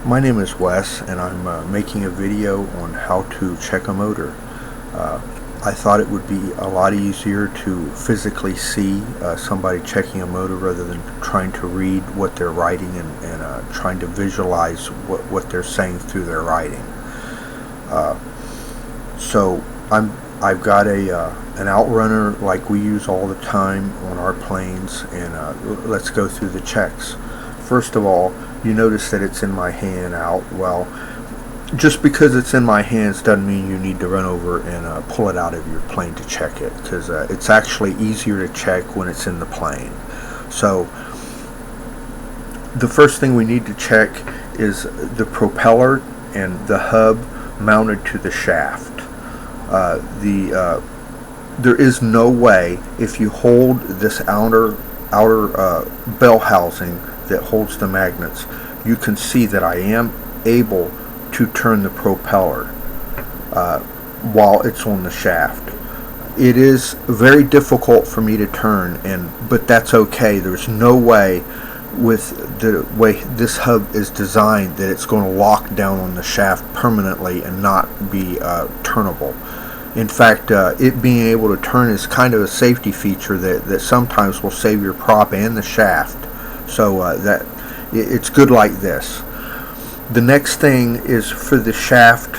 My name is Wes, and I'm making a video on how to check a motor. Uh, I thought it would be a lot easier to physically see somebody checking a motor rather than trying to read what they're writing and trying to visualize what they're saying through their writing. Uh, so I've got an outrunner like we use all the time on our planes, and let's go through the checks. First of all, you notice that it's in my hand out. Well, just because it's in my hands doesn't mean you need to run over and pull it out of your plane to check it, because it's actually easier to check when it's in the plane. So the first thing we need to check is the propeller and the hub mounted to the shaft. There is no way, if you hold this outer bell housing that holds the magnets, you can see that I am able to turn the propeller while it's on the shaft. It is very difficult for me to turn, but that's okay. There's no way, with the way this hub is designed, that it's going to lock down on the shaft permanently and not be turnable. In fact, it being able to turn is kind of a safety feature that sometimes will save your prop and the shaft. So that it's good like this. The next thing is for the shaft,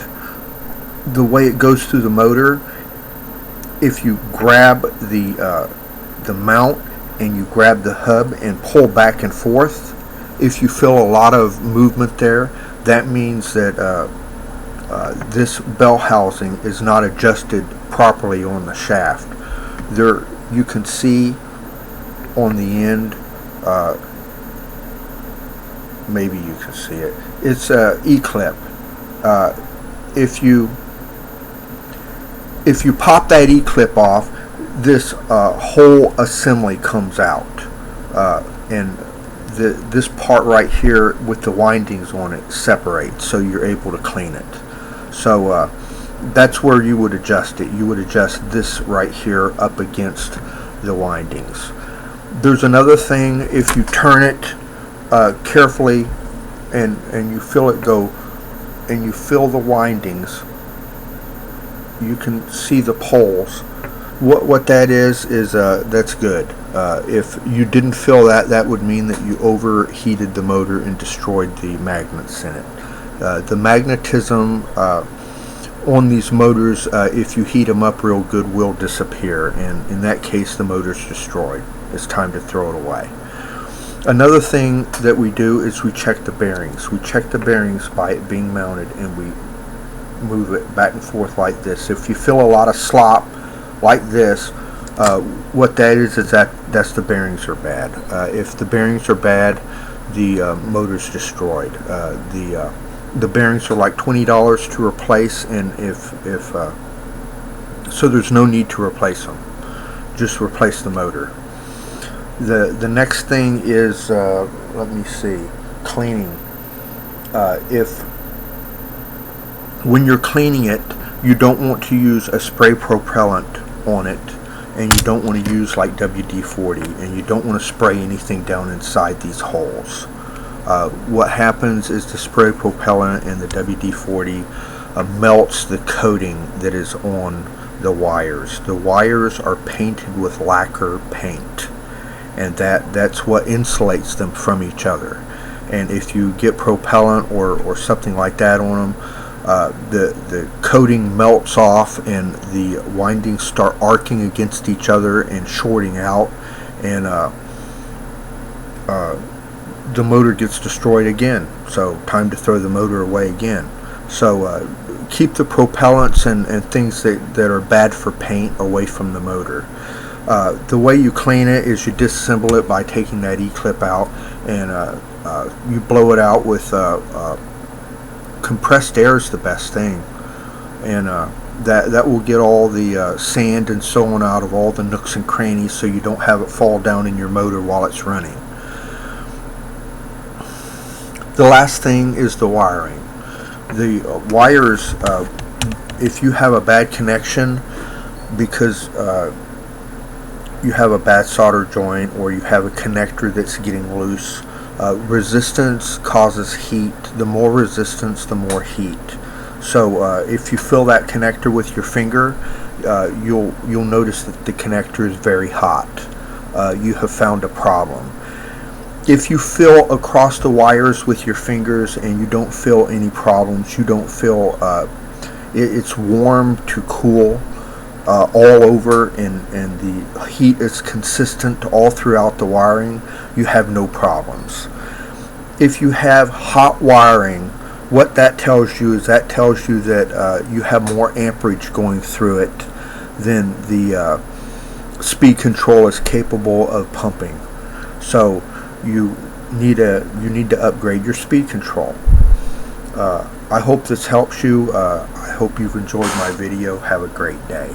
the way it goes through the motor. If you grab the mount and you grab the hub and pull back and forth, if you feel a lot of movement there, that means that this bell housing is not adjusted properly on the shaft. There, you can see on the end, maybe you can see it. It's a E-clip. If you pop that E-clip off, this whole assembly comes out, and this part right here with the windings on it separates, so you're able to clean it. So that's where you would adjust it. You would adjust this right here up against the windings. There's another thing. If you turn it carefully and you feel it go, and you feel the windings, you can see the poles. What that is that's good. If you didn't feel that, that would mean that you overheated the motor and destroyed the magnets in it. The magnetism on these motors, if you heat them up real good, will disappear, and in that case the motor's destroyed. It's time to throw it away. Another thing that we do is we check the bearings. We check the bearings by it being mounted, and we move it back and forth like this. If you feel a lot of slop like this, what that is that's the bearings are bad. If the bearings are bad, the motor's destroyed. The bearings are like $20 to replace, and so there's no need to replace them. Just replace the motor. The next thing is let me see, cleaning. If when you're cleaning it, you don't want to use a spray propellant on it, and you don't want to use like WD-40, and you don't want to spray anything down inside these holes. What happens is the spray propellant and the WD-40 melts the coating that is on the wires. The wires are painted with lacquer paint, and that's what insulates them from each other. And if you get propellant or something like that on them, the coating melts off, and the windings start arcing against each other and shorting out, and the motor gets destroyed again. So time to throw the motor away again. So keep the propellants and things that are bad for paint away from the motor. The way you clean it is you disassemble it by taking that E-clip out, and you blow it out with compressed air is the best thing, and that will get all the sand and so on out of all the nooks and crannies, so you don't have it fall down in your motor while it's running. The last thing is the wiring. The wires, if you have a bad connection because you have a bad solder joint, or you have a connector that's getting loose, Resistance causes heat. The more resistance, the more heat. So if you feel that connector with your finger, you'll notice that the connector is very hot. You have found a problem. If you feel across the wires with your fingers and you don't feel any problems, you don't feel it's warm to cool all over, and the heat is consistent all throughout the wiring, you have no problems. If you have hot wiring, what that tells you is that you have more amperage going through it than the speed control is capable of pumping. So you need to upgrade your speed control. I hope this helps you. I hope you've enjoyed my video. Have a great day.